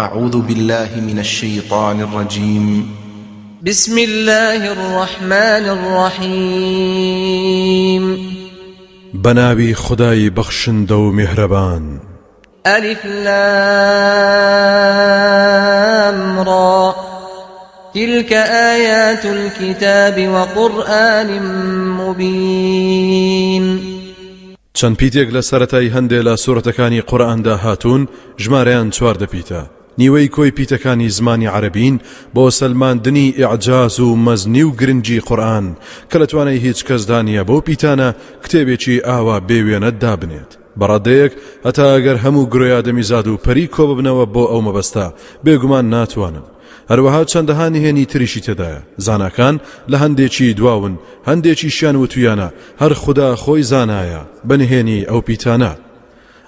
أعوذ بالله من الشيطان الرجيم. بسم الله الرحمن الرحيم. بناوي خداي بخشن دو مهربان. ألف لام را تلك آيات الكتاب وقرآن مبين. چەند پیتێک لە سەرەتای هەندێک لە سوورەتەکانی قورئاندا هاتوون ژمارەیان 4 دەپیتە. نیوەی کۆی پیتەکانی زمانی عەرەبین بۆ سەلماندنی ئیعجاز و مەزنی و گرنگی قورئان کە لە توانای هیچ کەسدا نییە بۆ پیتانە کتێبێکی ئاوا بێوێنە دابنێت. بەڕادەیەک هەتا ئەگەر هەموو گرۆی ئادەمیزاد و پەری کۆ ببنەوە بۆ ئەو مەبەستە بێگومان ناتوانن. هەروەها چەندەها نهێنی تریشی تێدایە. زاناکان لە هەندێکی دواون، هەندێکی شیان وتویانە هەر خوددا خۆی زانایە بەنهێنی ئەو پیتانە.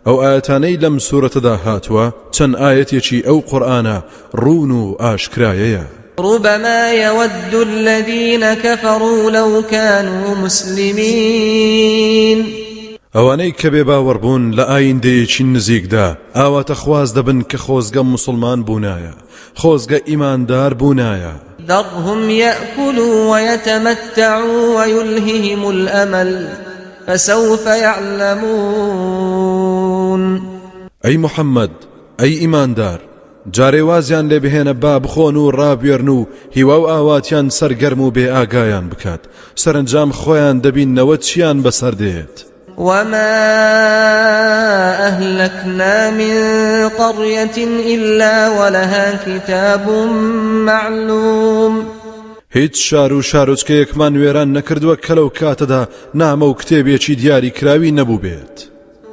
ئەو ئاەتانەی لەم سوورەتەدا هاتووە چەند ئاەتێکی ئەو قورئانە ڕوون و ئاشکرایەیە. ربما يود الذين كفروا لو كانوا مسلمين. ئەوانەی کە بێ باوەڕبوون لە ئایندەیەکی نزیکدا ئاواتە خواز دەبن کە خۆزگە مسلمان بوونایە، خۆزگە ئیماندار بوونایە. ذرهم يأكلوا ويتمتعوا ويلههم الأمل فسوف يعلمون. ئەی محەممەد، ئەی ئیماندار، جارێوازیان لێ بهێنە با بخۆن و ڕابێرن و هیوا و ئاواتیان سەرگەرم و بێ ئاگایان بکات. سەرنجام خۆیان دەبینەوە چیان بەسەر دێت. وما أهلكنا من قرية إلا ولها كتاب معلوم. هیچ شار و شارۆچکەیەکمان وێران نەکردووە کە لەو کاتەدا نامە و کتێبێکی دیاری کراوی نەبوو بێت.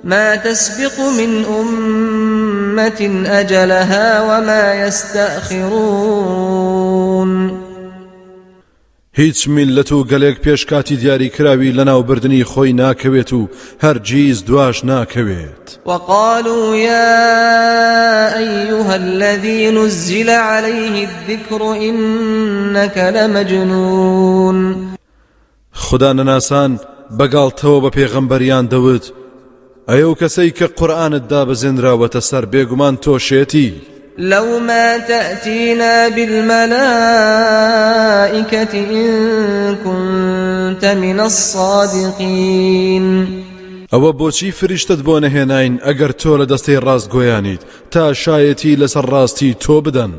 ما تسبق من أمة أجلها وما يستأخرون. هیچ میلەت و گەلێک پێشکاتی دیاری کراوی لەناو بردنی خۆی ناکەوێت و هەرگیز دواش ناکەوێت. وقالوا يا أيها الذي نزل عليه الذكر إنك لمجنون. خدا نەناسان بەگاڵتەوە بە پێغەمبەریان دەوت ئەو کەسەی کە قورئانت دابەزێنراوەتە سەر بێگومان تۆشێتی. لو ما تأتينا بالملائكة إن كنت من الصادقين. ئەوە بۆچی فریشتت بۆ نەهێناین ئەگەر تۆ لە دەستەی ڕاستگۆیانیت تا شایەتی لەسەر ڕاستی تۆ بدەن.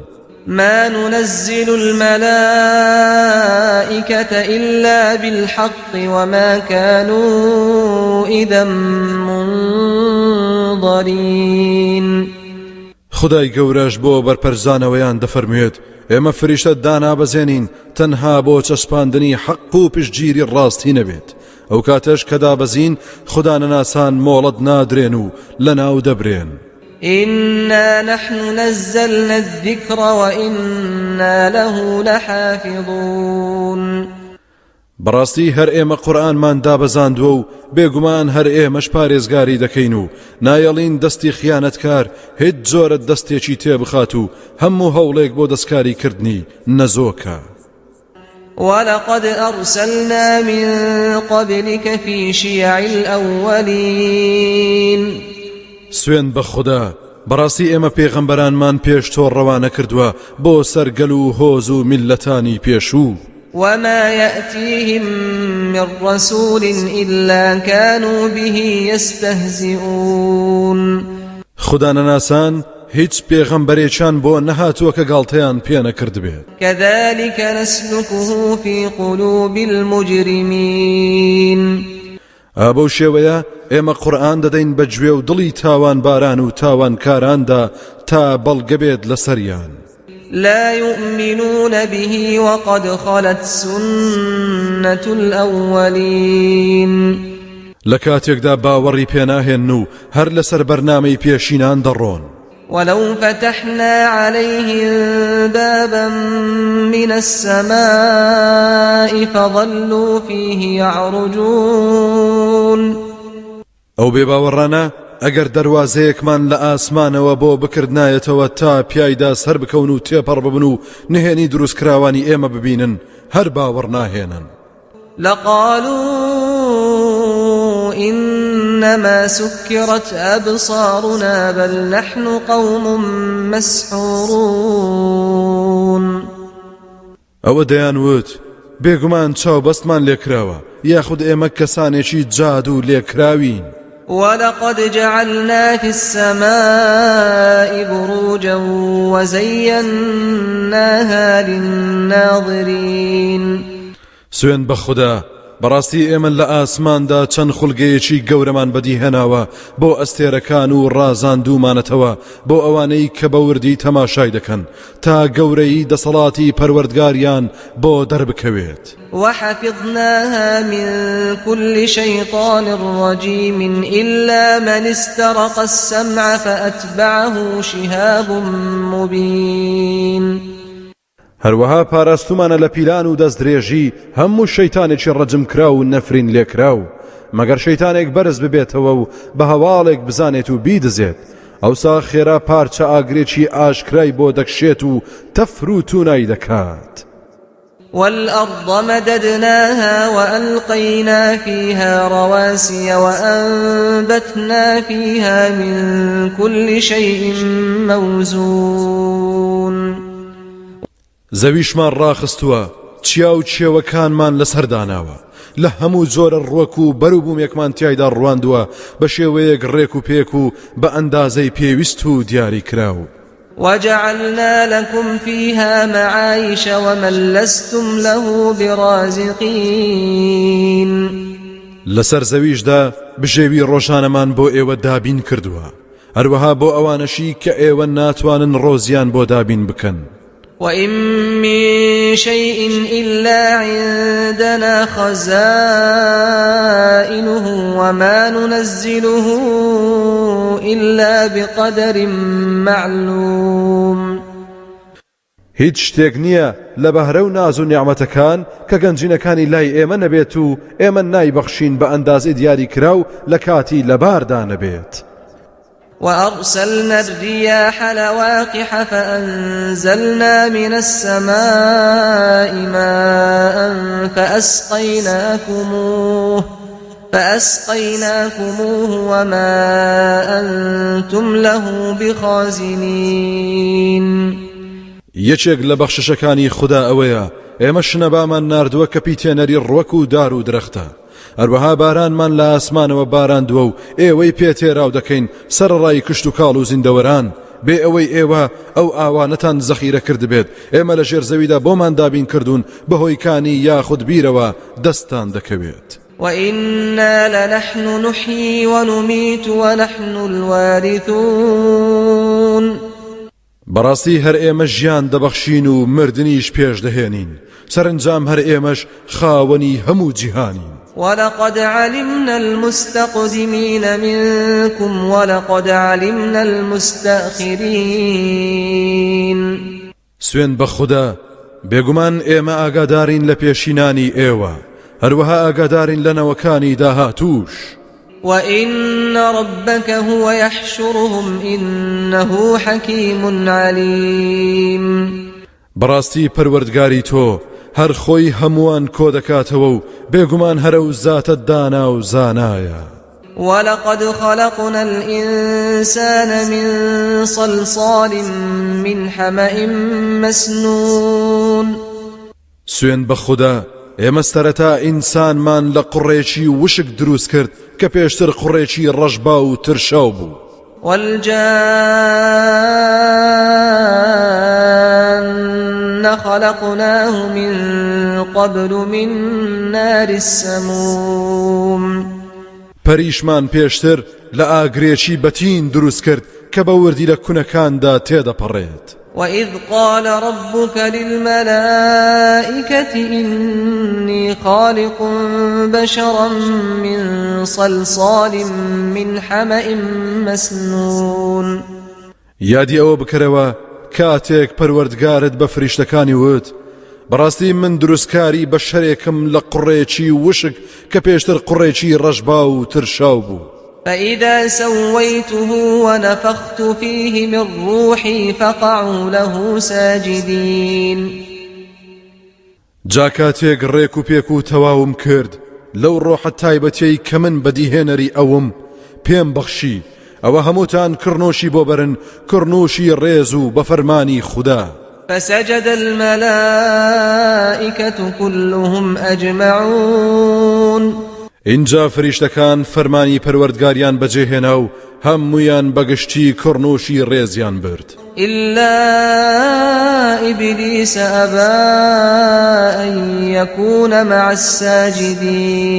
ما ننزل الملائكة إلا بالحق وما كانوا إذا منظرين. خدای گەورەش بۆ بەرپەرزانەوەیان دەفەرموێت ئێمە فریشتە دانابەزێنین تەنها بۆ چەسپاندنی حەق و پشتگیری ڕاستی نەبێت. ئەو کاتەش کە دابەزین خدا نەناسان مۆڵەت نادرێن و لەناو دەبرێن. إنا نحن نزلنا الذكر وإنا له لحافظون. بەڕاستی هەر ئێمە قورئانمان دابەزاندووە و بێگومان هەر ئێمەش پارێزگاری دەکەین و نایەڵین دەستی خیانەتکار هیچ جۆرە دەستێکی تێبخات و هەموو هەوڵێک بۆ دەستکاری کردنی نەزۆکە. ولقد أرسلنا من قبلك في شيع الأولين. سوێن بە خوددا، بەڕاستی ئێمە پێغەمبەرانمان پێش تۆ ڕەوانە کردووە بۆ سەرگەل و هۆز و میلەتانی پێشوو. وما يأتيهم من رسول إلا كانوا به يستهزئون. خدا نەناسان هیچ پێغەمبەرێکیان بۆ نەهاتووە کە گاڵتەیان پێ نەکرد بێت. كذلك نسلكه في قلوب المجرمين. ئابەو شێوەیە ئێمە قورئان دەدەین بە گوێ و دڵی تاوان باران و تاوان کاراندا تا بەڵگە بێت لەسەریان. لا يؤمنون به وقد خلت سنة الأولين. لكاتيكدا باوەڕی پێناهێن و هەر لەسەر بەرنامەی پێشینان دەڕۆن. ولو فتحنا عليهم بابا من السماء فظلوا فيه يعرجون. ئەو بێباوەڕانە ئەگەر دەواازەیەکمان لە ئاسمانەوە بۆ بکردنایەتەوە تا پیایدا سەر بکەون و تێپەڕ ببن و نهێنی دروستکراوانی ئێمە ببینن هەر باوەڕ ناهێنن. لقالوا إن إنما سكرت أبصارنا بل نحن قوم مسحورون ئەوە دەیانوت بێگومان چاوبەستمان لێکراوە یاخود ئێمە کەسانێکی جاد و لێکراوین ولقد جعلنا في السماء بروجا وزيناها للناظرين سوێن بە خوددا بەڕاستی ئێمە لە ئاسماندا چەند خوڵگەیەکی گەورەمان بەدیهێناوە بۆ ئەستێرەکان و ڕازاندومانەتەوە بۆ ئەوانەی کە بە وردی تەماشای دەکەن تا گەورەی دەسەڵاتی پەروەردگاریان بۆ دەربکەوێت وحفظناها من كل شيطان رجيم إلا من استرق السمع فأتبعه شهاب مبين هەروەها پاراستومانە لە پیلان و دەستدرێژی هەموو شەیتانێکی ڕەجم کرا و نەفرین لێکراو مەگەر شەیتانێک بەرز ببێتەوە و بە هەواڵێک بزانێت و بیدزێت ئەوسا خێرا پارچە ئاگرێکی ئاشکرای بۆ دەکشێت و تەفر و توونای دەکات والأرض مددناها وألقينا فيها رواسي وأنبتنا فيها من كل شيء موزون زەویشمان ڕاخستووە چیا و چێوەکانمان لەسەرداناوە لە هەموو جۆرە ڕوەک و بەروبوومێکمان تیایدا ڕواندووە بە شێوەیەک ڕێک و پێک و بە ئەندازەی پێویست و دیاری کراو وجعلنا لكم فيها معايش ومن لستم له برازقين لەسەر زەویشدا بژێوی ڕۆژانەمان بۆ ئێوە دابین کردووە هەروەها بۆ ئەوانەشی کە ئێوە ناتوانن ڕۆزیان بۆ دابین بکەن وإن من شيء إلا عندنا خزائنه وما ننزله إلا بقدر معلوم هیچ شتێک نییە لە بەهرە و ناز و نیعمەتەکان کە گەنجینەکانی لای ئێمە نەبێت و ئێمە نایبەخشین بە ئەندازەی دیاری کراو لە کاتی لەباردا نەبێت وأرسلنا الرياح لواقح فأنزلنا من السماء ماء فأسقيناكموه وما أنتم له بخازنين یەکێک لە بەخششەکانی خوددا ئەوەیە ئێمە شنەبامان ناردووە کە پیتێنەری ڕوەک و دار و درەختە هەروەها بارانمان لە ئاسمانەوە باراندووە و ئێوەی پێتێراو دەکەین سەرڕای کشت و کاڵ و زیندەوەران بێ ئەوەی ئێوە ئەو ئاوانەتان زەخیرە کرد بێت ئێمە لە ژێر زەویدا بۆمان دابین کردوون بەهۆی کانی یاخود بیرەوە دەستان دەکەوێت وإنا لنحن نحيي ونميت ونحن الوارثون بەڕاستی هەر ئێمە ژیان دەبەخشین و مردنیش پێش دەهێنین سەرنجام هەر ئێمەش خاوەنی هەموو جیهانین ولقد علمنا المستقدمين منكم ولقد علمنا المستأخرين سوێن بە خوددا بێگومان ئێمە ئاگادارین لە پێشینانی ئێوە هەروەها ئاگادارین لە نەوەکانی داهاتوش وإن ربك هو يحشرهم إنه حكيم عليم بەڕاستی پەروەردگاری تۆ هەر خۆی هەمووان کۆ دەکاتەوە و بێگومان هەرە و زاتە دانا و زانایە ولقد خلقنا الإنسان من صلصال من حمأ مسنون سوێن بە خوددا ئێمە سەرەتا ئینسانمان لە قوڕێکی وشک دروست کرد کە پێشتر قوڕێکی ڕەشبا و ترشاو بوو والجان خلقناه من قبل من نار السموم پەریشمان پێشتر لە ئاگرێکی بەتین دروست کرد کە بە وردی لە کوونەکاندا تێدەپەڕێت وإذ قال ربك للملائكة إني خالق بشرا من صلصال من حمأ مسنون یادی ئەوە بکەرەوە کاتێک پەروەردگارت بە فریشتەکانی وت بەڕاستی من دروستکاری بە شەرێکم لە قوڕێکی وشک کە پێشتر قوڕێکی ڕەشبا و ترشاو بوو فإذا سويته ونفخت فيه من روحي فقعوا له ساجدين جا کاتێک ڕێک و پێک و تەواوم کرد لەو ڕۆحە تایبەتەی کە من بەدیهێنەری ئەوم پێم بەخشی ئەوە هەمووتان کڕنۆشی بۆ بەرن کڕنۆشی ڕێز و بە فەرمانی خوددا. فسجد الملائكة كلهم أجمعون. اینجا فریشتەکان فەرمانی پەروەردگاریان بەجێهێنا و هەموویان بەگشتی کڕنۆشی ڕێزیان برد إلا إبليس أبى أن يكون مع الساجدين.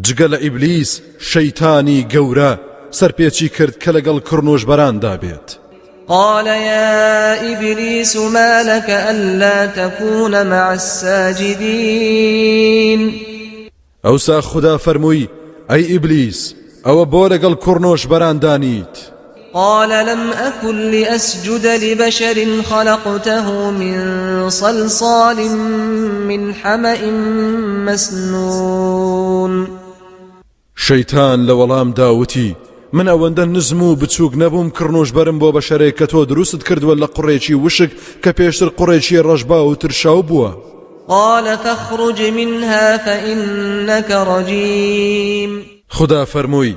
جگە لە ئیبلیس شەیتانی گەورە سەرپێچی کرد کە لەگەڵ کڕنۆژبەراندا بێت. قال يا إبليس ما لك ألا تكون مع الساجدين. ئەوسا خوددا فەرمووی ئەی ئیبلیس ئەوە بۆ لەگەڵ کڕنۆژبەراندانیت. قال لم أكن لأسجد لبشر خلقته من صلصال من حمأ مسنون. شەیتان لە وەڵام داوتی من ئەوەندە نزم و بچووک نەبووم کڕنۆژبەرم بۆ بەشەرێک کە تۆ دروست کردووە لە قوڕێکی وشک کە پێشتر قوڕێکی ڕەشبا و ترشاو بووە. قال فاخرج منها فإنك رجيم. خدا فەرمووی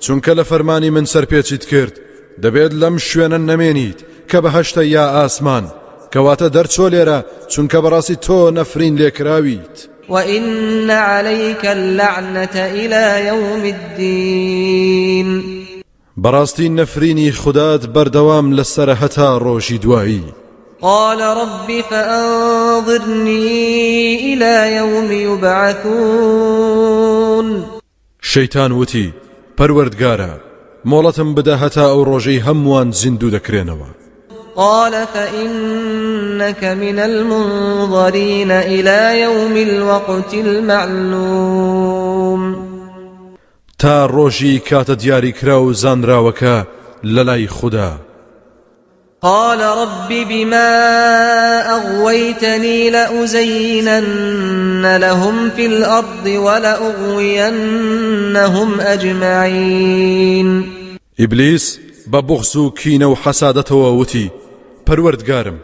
چونکە لە فەرمانی من سەرپێچیت کرد دەبێت لەم شوێنە نەمێنیت کە بەهەشتە یا ئاسمان کەواتە دەرچۆ لێرە چونکە بەڕاستی تۆ نەفرین لێکراویت. وإن عليك اللعنة إلى يوم الدين. بەڕاستی نەفرینی خودات بەردەوام لەسەر هەتا ڕۆژی دوایی. قال رب فأنظرني إلى يوم يبعثون. شەیتان وتی پەروەردگارە مۆڵەتم بدە هەتا ئەو ڕۆژەی هەمووان زیندوو دەکرێنەوە. قال فإنك من المنظرين إلى يوم الوقت المعلوم. تا ڕۆژی کاتە دیاری کرا و زانراوەکە لەلای خوددا. قال رب بما أغويتني لأزينن لهم في الأرض ولأغوينهم أجمعين. ئیبلیس بە بوغز و کینە و حەسادەتەوە وتی پەروەردگارم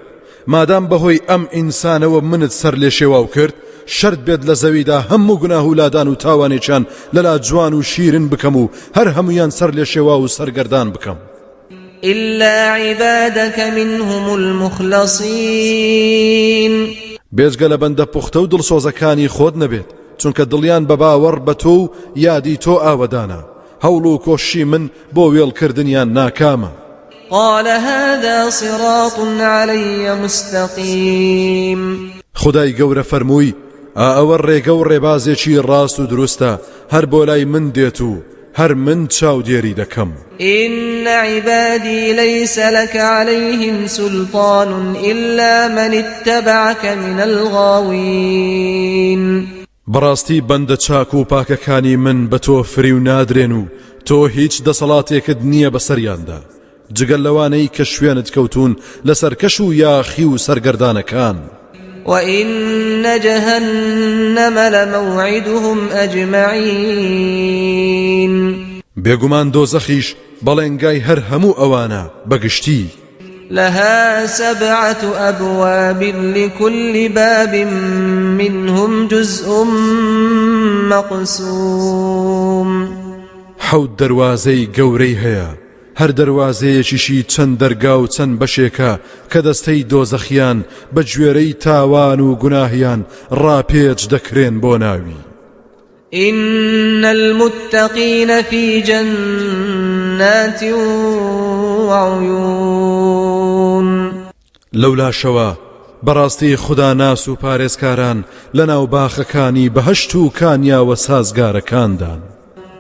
مادام بەهۆی ئەم ئینسانەوە منت سەر لێ شێواو کرد شەرت بێت لە زەویدا هەموو گوناه و لادان و تاوانێکیان لەلا جوان و شیرن بکەم و هەر هەمویان سەر لێ شێوا و سەرگەردان بکەم. إلا عبادك منهم المخلصين. بێجگە لە بەندە پوختە و دڵسۆزەکانی خۆت نەبێت چونکە دڵیان بە باوەڕ بە تۆ و یادی تۆ ئاوەدانە هەوڵ و کۆشی من بۆ وێڵکردنیان ناکامە. قال هذا صراط علي مستقيم. خدای گەورە فەرمووی ئەوە ڕێگە و ڕێبازێکی ڕاست و دروستە هەر بۆ لای من دێت و هەر من چاودێری دەکەم. إن عبادي ليس لك عليهم سلطان إلا من اتبعك من الغاوين. بەڕاستی بەندە چاک و پاکەکانی من بە تۆ فری و نادرێن و تۆ هیچ دەسەڵاتێکت نییە بەسەریاندا جگەل لەوانەی کە شوێنت کەوتون لەسەر کەش و یاخی و سەرگەردانەکان. وإن جهنم لموعدهم أجمعين. بێگومان دۆزەخیش بەڵێنگای هەر هەموو ئەوانە بەگشتی. لها 7 أبواب لكل باب منهم جزء مقسوم. 7 دەروازەی گەورەی هەیە هەر دەروازەیەکیشی چەند دەرگا و چەند بەشێکە کە دەستەی دۆزەخیان بە گوێرەی تاوان و گوناهیان ڕاپێچ دەکرێن بۆ ناوی. إن المتقين في جنات وعيون. لولا شەوە بەڕاستی خوددا ناس و پارێزکاران لەناو باخەکانی بەهەشت و کانیاوە سازگارەکاندان.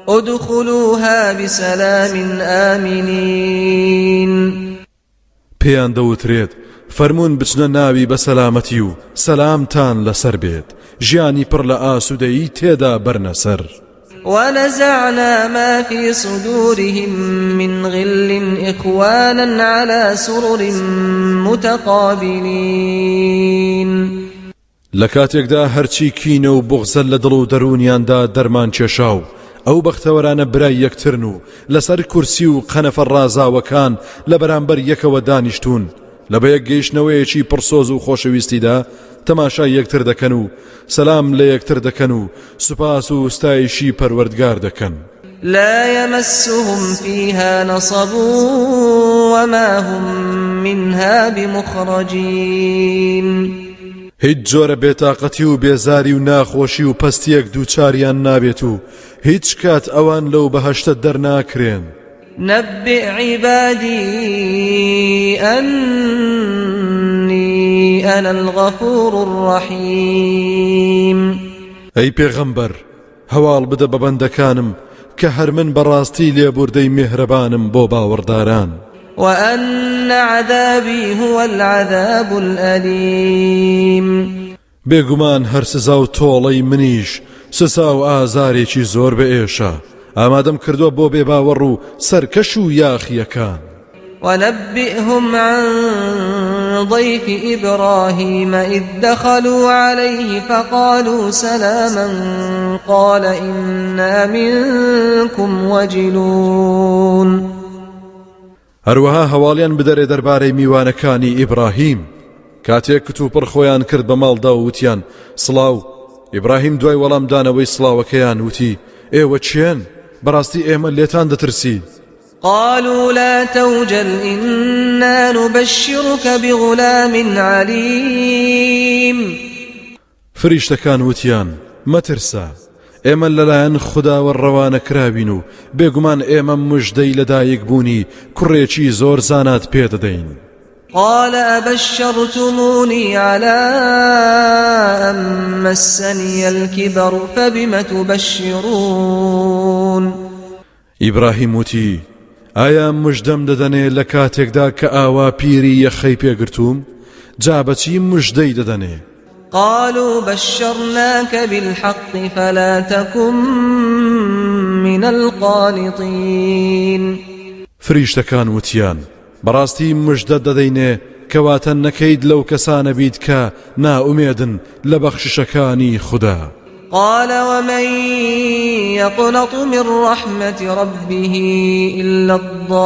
ادخلوها بسلام آمنين. پێیان دەوترێت فەرموون بچنە ناوی بە سەلامەتی و سەلامتان لەسەر بێت ژیانی پڕ لە ئاسوودەیی تێدا بەرنەسەر. ونزعنا ما في صدورهم من غل إخوانا على سرر متقابلين. لەکاتێکدا هەرچی کینە و بوغزە لە دڵ و دەرونیاندا دەرمان کێشاو ئەو بەختەوەرانە برای یەکترن و لەسەر کورسی و قەنەفە ڕازاوەکان لە بەرامبەر یەکەوە دانیشتون لە بە یەک گەیشتنەوەیەکی پڕسۆز و خۆشەویستیدا تەماشای یەکتر دەکەن و سەلام لە یەکتر دەکەن و سوپاس و ستایشی پەروەردگار دەکەن. لا يمسهم فيها نصب وما هم منها بمخرجين هیچ جۆرە بێتاقەتی و بێزاری و ناخۆشی و پەستیەک دووچاریان نابێت و هیچ کات ئەوان لەو بەهەشتە دەرناکرێن. نبئ عبادي أني أنا الغفور الرحيم. ئەی پێغەمبەر هەواڵ بدە بە بەندەکانم کە هەر من بەڕاستی لێبوردەی میهرەبانم بۆ باوەڕداران. وأن عذابي هو العذاب الأليم. بێگومان هەر سزا و تۆڵەی منیش سزا و ئازارێکی زۆر بە ئێشە ئامادەم کردووە بۆ بێباوەڕ و سەرکەش و یاخیەکان. ونبئهم عن ضيف إبراهيم إذ دخلوا عليه فقالوا سلاما قال إنا منكم وجلون. هەروەها هەواڵیان بدەرێ دەربارەی میوانەکانی ئیبراهیم کاتێک کتوپڕ خۆیان کرد بە ماڵدا و وتیان سڵاو. ئیبراهیم دوای وەڵامدانەوەی سڵاوەکەیان وتی ئێوە چێن؟ بەڕاستی ئێمە لێتان دەترسی. قالوا لا توجل إنا نبشرك بغلام عليم. فریشتەکان وتیان مەترسە ئێمە لەلایەن خوداوە ڕەوانە کراوین و بێگومان ئێمە مژدەی لەدایک بوونی کوڕێکی زۆر زانات پێدەدەین. قال أبشرتموني على أن مسني الكبر فبم تبشرون. ئیبراهیم وتی ئایا مژدەم دەدەنێ لە کاتێکدا کە ئاوا پیری یەخەی پێگرتووم؟ جا بەچی مژدەی دەدەنێ؟ قالوا بشرناك بالحق فلا تكن من القانطين. فریشتەکان وتیان بەڕاستی مژدە دەدەینێ کەواتە نەکەید لەو کەسانە بیت کە نائومێدن لە بەخششەکانی خوددا. قال ومن يقنط من رحمة ربه إلا الضالون.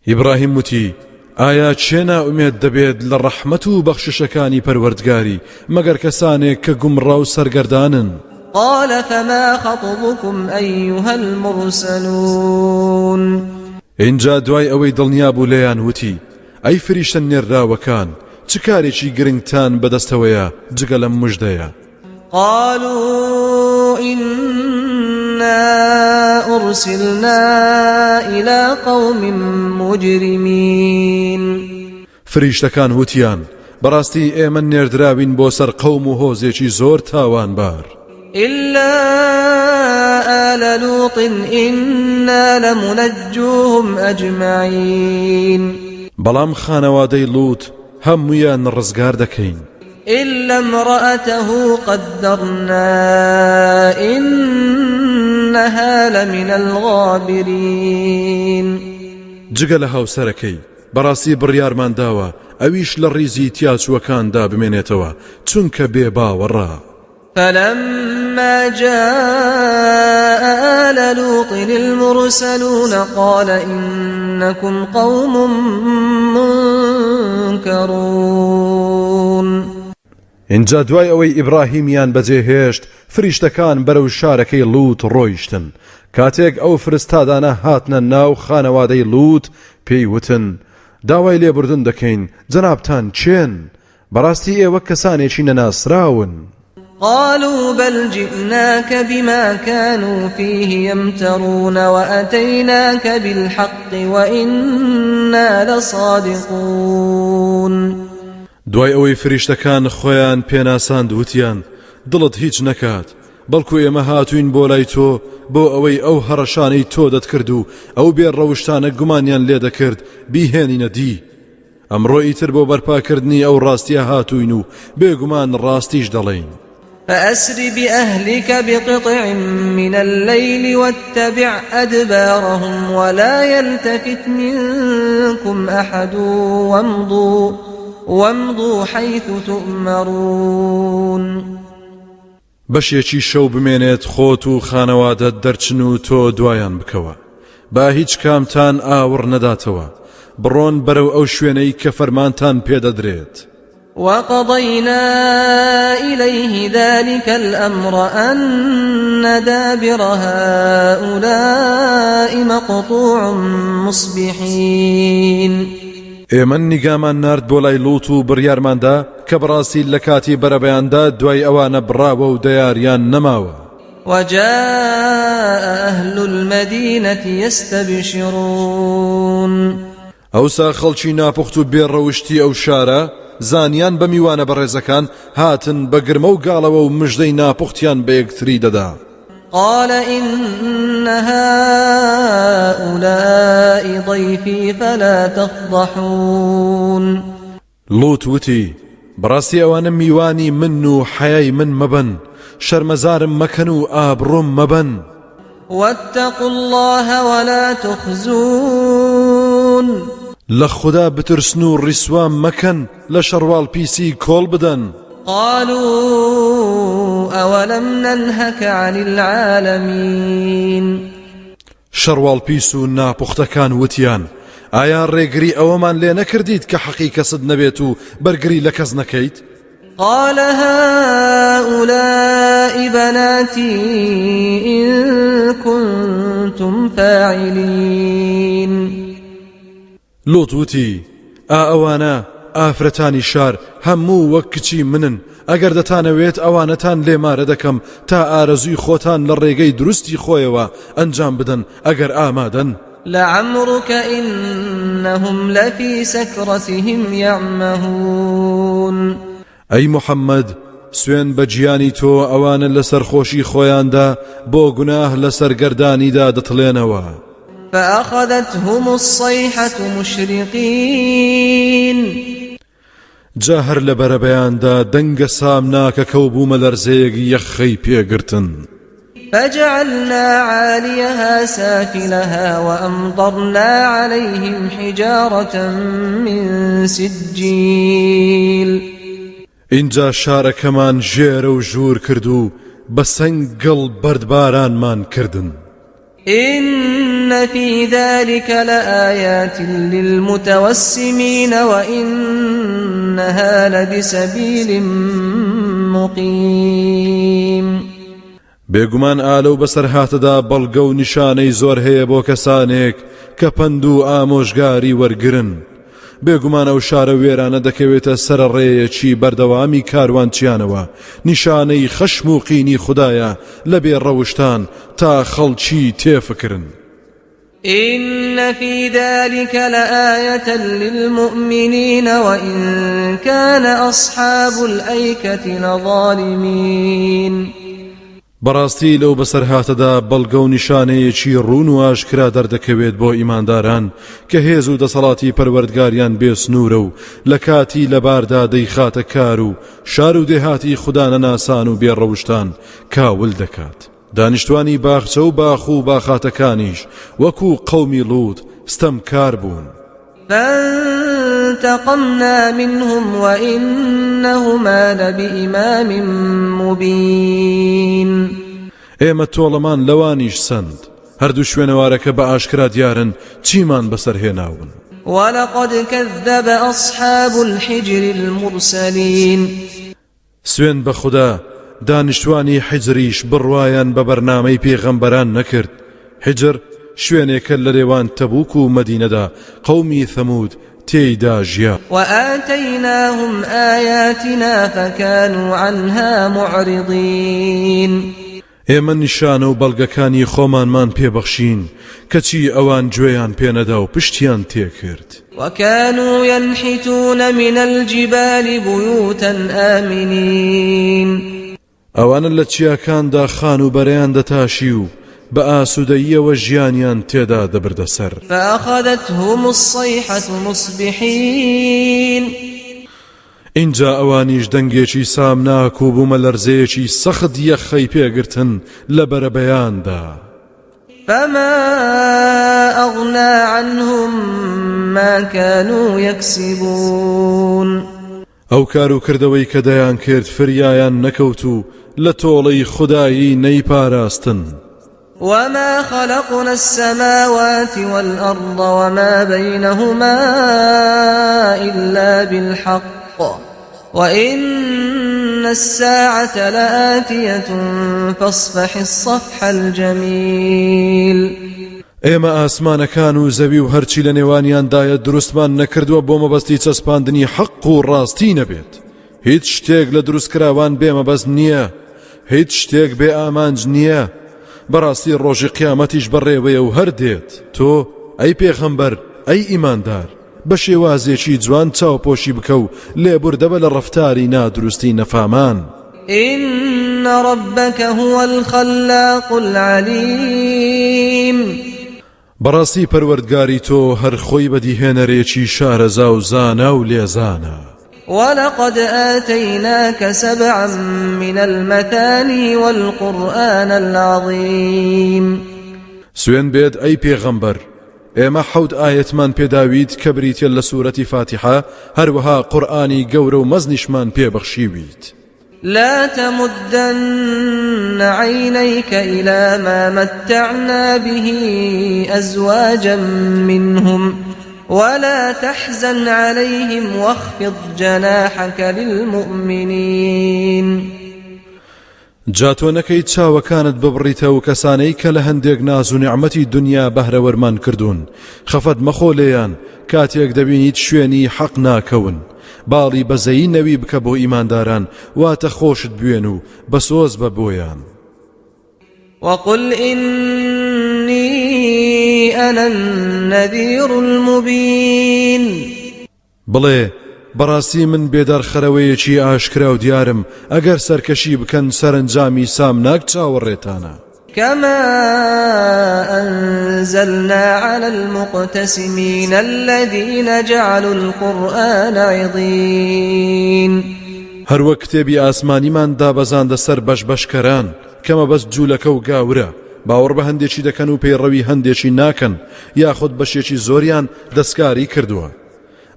ئیبراهیم وتی ئایا چێ نائومێد دەبێت لە ڕەحمەت و بەخششەکانی پەروەردگاری مەگەر کەسانێک کە گومڕا و سەرگەردانن. قال فما خطبكم أيها المرسلون. اینجا دوای ئەوەی دڵنیا بوو لێیان وتی ئەی فریشتە نێردراوەکان چ کارێکی گرنگتان بەدەستەوەیە جگە لەم مژدەیە؟ قالوا إنا أرسلنا إلى قوم مجرمين. فریشتەکان وتیان بەڕاستی ئێمە نێردراوین بۆ سەر قەوم و هۆزێکی زۆر تاوانبار. إلا آل لوط إنا لمنجوهم أجمعين. بەڵام خانەوادەی لووت هەموویان ڕزگار دەکەین. إلا امرأته قدرنا إنها لمن الغابرين. جگە لە هاوسەرەکەی بەڕاستی بڕیارمان داوە ئەویش لە ڕیزی تیاچوەکاندا بمێنێتەوە چونکە بێ باوەڕە. فلما جاء آل لوط المرسلون قال إنكم قوم منكرون. اینجا دوای ئەوەی ئیبراهیمیان بەجێهێشت فریشتەکان بەرەو شارەکەی لووت ڕۆیشتن. کاتێک ئەو فرستادانە هاتنە ناو خانەوادەی لووت پێی وتن داوای لێبوردن دەکەین جەنابتان چێن؟ بەڕاستی ئێوە کەسانێکی نەناسراون. قالوا بل جئناك بما كانوا فيه يمترون وأتيناك بالحق وإنا لصادقون. دوای ئەوەی فریشتەکان خۆیان پێناساند وتیان دڵت هیچ نەکات بەڵکو ئێمە هاتوین بۆ لای تۆ بۆ ئەوەی ئەو هەڕەشانەی تۆ دەتکرد و ئەو بێڕەوشتانە گومانیان لێ دەکرد بیهێنینە دی. ئەمڕۆ ئیتر بۆ بەرپاکردنی ئەو ڕاستیە هاتوین و بێگومان ڕاستیش دەڵێین. فأسر بأهلك بقطع من الليل واتبع أدبارهم ولا يلتفت منكم أحد وامضوا حيث تؤمرون. بەشێکی شەو بمێنێت خۆت و خانەوادەت دەرچن و تۆ دوایان بکەوە با هیچ کامتان ئاوڕ نەداتەوە بڕۆن بەرەو ئەو شوێنەی کە فەرمانتان پێدەدرێت. وقضينا إليه ذلك الأمر أن دابر هؤلاء مقطوع مصبحين ئێمە نیگامان نارد بۆ لای لووت و بڕیارماندا کە بەڕاستی لە کاتی بەرەبەیاندا دوای ئەوانە بڕاوە و دەیاریان نەماوە. وجاء أهل المدينة يستبشرون ئەوسا خەڵکی ناپوخت و بێڕەوشتی ئەو شارە زانیان بە میوانە بەڕێزەکان هاتن بە گرمە و گاڵەوە و مژدەی ناپوختیان بە یەکتری دەدا. قال إن هؤلاء ضيفي فلا تفضحون لوت وتی بەڕاستی ئەوانە میوانی من و حەیای من مەبەن، شەرمەزارم مەکەن و ئابڕۆم مەبەن. واتقوا الله ولا تخزون لخدا بترسن و ڕیسوان مەکەن لە شەڕواڵ پیسی کۆڵ بدەن. قالوا أولم ننهك عن العالمين شەڕواڵ پیس و ناپوختەکان وتیان ئایا ڕێگری ئەوەمان لێ نەکردیت کە حەقی کەسد نەبێت و بەرگری لە کەس نەکەیت؟ قال هؤلاء بناتي إن كنتم فاعلين لوت وتی ئەوانە ئافرەتانی شار هەموو وەک کچی منن، ئەگەر دەتانەوێت ئەوانەتان لێمارە دەکەم تا ئارەزوی خۆتان لە ڕێگەی دروستی خۆیەوە ئەنجام بدەن ئەگەر ئامادەن. لعمرك إنهم لفي سكرتهم يعمهون ئەی محەممەد سوێن بە گیانی تۆ ئەوانە لە سەرخۆشی خۆیاندا بۆ گوناه لە سەرگەردانیدا دەتڵێنەوە. فأخذتهم الصيحة مشرقين جا هەر لە بەرەبەیاندا دەنگە سامناکە کەو بوومە لەرزەیەکی یەخەی پێگرتن. فجعلنا عاليها سافلها وأمطرنا عليهم حجارة من سجيل اینجا شارەکەمان ژێرە و ژوور کرد و بە سەنگڵ بەردبارانمان کردن. إن في ذلك لآيات للمتوسمين وإنها لبسبيل مقيم بێگومان ئالە و بەسەر هاتەدا بەڵگە و نیشانەی زۆر هەیە بۆ کەسانێک کە پند و ئامۆژگاری وەرگرن. بێگومان ئەو شارە وێرانە دەکەوێتە سەر ڕێیەکی بەردەوامی کاروانچیانەوە، نیشانەی خەشم و قینی خوددایە لە بێڕەوشتان تا خەڵکی تێفکردن. إن في ذلك لآية للمؤمنين وإن كان أصحاب الأيكة لظالمين. بەڕاستی لەو بەسەر هاتەدا بەڵگە و نیشانەیەکی ڕوون و ئاشکرا دەردەکەوێت بۆ ئیمانداران کە هێز و دەسەڵاتی پەروەردگاریان بێسنوورە و لە کاتی لەباردا دەیخاتە کار و شار و دێهاتی خوددانە ناسان و بێڕەوشتان کاول دەکات. دانیشتوانی باخچە و باخ و باخاتەکانیش وەکو قەومی لووت ستەمکار بوون. فانتقمنا منهم وإنهما لبإمام مبين. ئێمە تۆڵەمان لەوانیش سند هەردوو شوێنەوارەکە بە ئاشکرا دیارن چیمان بەسەرهێناون. ولقد كذب أصحاب الحجر المرسلين. سوێن بە خوددا دانیشتوانی حجریش بڕوایان بە بەرنامەی پێغەمبەران نەکرد. حجر شوێنێکە لە لێوان تەبوک و مەدینەدا قەومی ثەمود تێیدا ژیا. وآتيناهم آياتنا فكانوا عنها معرضين. ئێمە نیشانە و بەڵگەکانی خۆمانمان پێبەخشین کەچی ئەوان گوێیان پێنەدا و پشتیان تێکرد. وكانوا ينحتون من الجبال بيوتا آمنين. ئەوانە لە چیاکاندا خان و بەرەیان دەتاشی و بە ئاسوودەییەوە ژیانیان تێدا دەبردەسەر. فأخذتهم الصيحة مصبحين. اینجا ئەوانیش دەنگێکی سامناک و بوومە لەرزەیەکی سەخت یەخەی پێگرتن لە بەرەبەیاندا. فما أغنى عنهم ما كانوا يكسبون. ئەو کار و کردەوەی کە دەیان کرد فریایان نەکەوت و لە تۆڵەی خودایی نەیپاراستن. وما خلقنا السماوات والأرض وما بينهما إلا بالحق وإن الساعة لآتية فاصفح الصفح الجميل. ئێمە ئاسمانەکان و زەوی و هەرچی لە نێوانیاندایە دروستمان نەکردووە بۆ مەبەستی چەسپاندنی حەق و ڕاستی نەبێت. هیچ شتێک لە دروستکراوان بێمەبەست نییە، هیچ شتێک بێ ئامانج نییە. بەڕاستی ڕۆژی قیامەتیش بەڕێوەیە و هەردێت. تۆ ئەی پێغەمبەر، ئەی ئیماندار، بە شێوازێکی جوان چاوپۆشی بکە و لێبوردەبە لە ڕەفتاری نادروستی نەفامان. إن ربك هو الخلاق العليم. بەڕاستی پەروەردگاری تۆ هەر خۆی بەدیهێنەرێکی شارەزا و زانا و لێزانە. ولقد آتيناك 7 من المثاني والقرآن العظيم. سوێن بێت ئەی پێغەمبەر، ئێمە 7 ئاەتمان پێداویت کە بریتە لە سوورەتی فاتحە، هەروەها قورئانی گەورە و مەزنیشمان پێبەخشیویت. لا تمدن عينيك إلى ما متعنا به أزواجا منهم ولا تحزن عليهم واخفض جناحك للمؤمنين. جاتۆ نەکەی چاوەکانت ببڕیتە و کەسانەی کە لە هەندێک ناز و نیعمەتی دنیا بەهرەوەرمان کردوون خەفەت مەخۆ لێیان کاتێک دەبینیت شوێنی حەق ناکەون. باڵی بەزەیی نەوی بکە بۆ ئیمانداران واتە خۆشت بوێن و بەسۆز بە بۆیان. وقل إني أنا النذير المبين. بڵێ بەڕاستی من بێدار خەرەوەیەکی ئاشکرا و دیارم، ئەگەر سەرکەشی بکەن سەرنجامی سامناک چاوەڕێتانە. كما أنزلنا على المقتسمين الذين جعلوا القرآن عضين. هەر وەک کتێبی ئاسمانیمان دابەزاندە سەر بەشبەشکەران کەمە بەس جوولەکە و گاورە، باوەڕ بە هەندێکی دەکەن و پەیڕەوی هەندێکی ناکەن، یاخود بەشێکی زۆریان دەستکاری کردووە.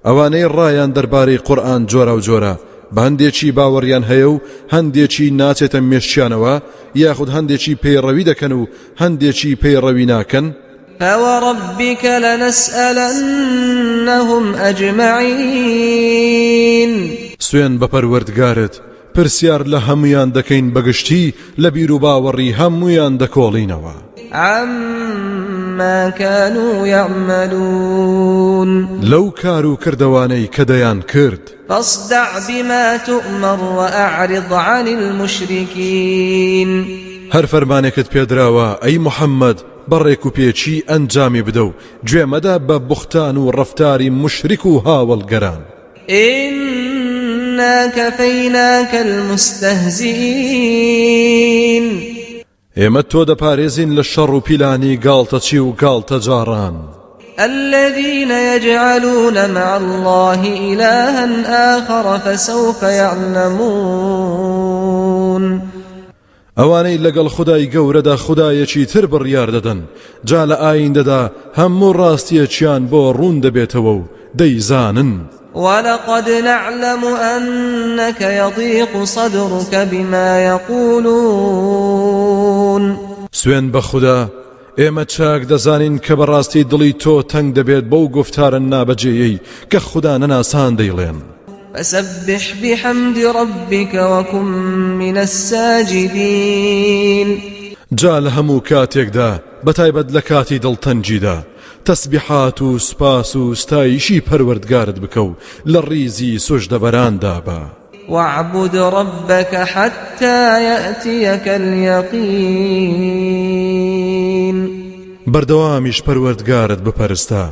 ئەوانەی ڕایان دەربارەی قورئان جۆرە و جۆرە، بە هەندێکی باوەڕیان هەیە و هەندێکی ناچێتە مێشتیانەوە، یاخود هەندێکی پەیڕەوی دەکەن و هەندێکی پەیڕەوی ناکەن. فوربك لنسألنهم أجمعين. سوێن بە پەروەردگارت، پرسیار لە هەمویان دەکەین بەگشتی لە بیر و باوەڕی هەمویان دەکۆڵینەوە. عما كانوا يعملون. لەو کار و کردەوانەی کە دەیان کرد. فاصدع بما تؤمر وأعرض عن المشركين. هەر فەرمانێکت پێدراوە ئەی محەممەد، بەڕێک و پێچی ئەنجامی بدە و گوێمەدا بە بوختان و ڕەفتاری مشریک و هاوڵگەران. إنا كفيناك المستهزئين. ئێمە تۆ دەپارێزین لە شەڕ و پیلانی گاڵتەچی و گاڵتە جاران. الذين يجعلون مع الله إلها آخر فسوف يعلمون. ئەوانەی لەگەڵ خودای گەورەدا خودایەکی تر بڕیار دەدەن، جا لە ئایندەدا هەموو ڕاستیەکیان بۆ ڕوون دەبێتەوە و دەیزانن. ولقد نعلم أنك يضيق صدرك بما يقولون. سوێن بە خوددا، ئێمە چاک دەزانین کە بەڕاستی دڵی تۆ تەنگ دەبێت بەو گفتارە نابەجێیەی کە خوددا نەناسان دەیڵێن. فسبح بحمد ربك وكن من الساجدين. جا لە هەموو کاتێکدا بەتایبەت لە کاتی دڵتەنجیدا تەسبیحات و سپاس و ستایشی پەروەردگارت بکە و لە ڕیزی سوژدەبەراندا بە. واعبد ربك حتى يأتيك اليقين. بەردەوامیش پەروەردگارت بپەرستە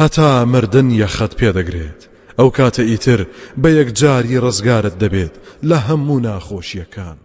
هەتا مردن یەخەت پێدەگرێت، ئەو کاتە ئیتر بە یەکجاری ڕزگارت دەبێت لە هەموو ناخۆشیەکان.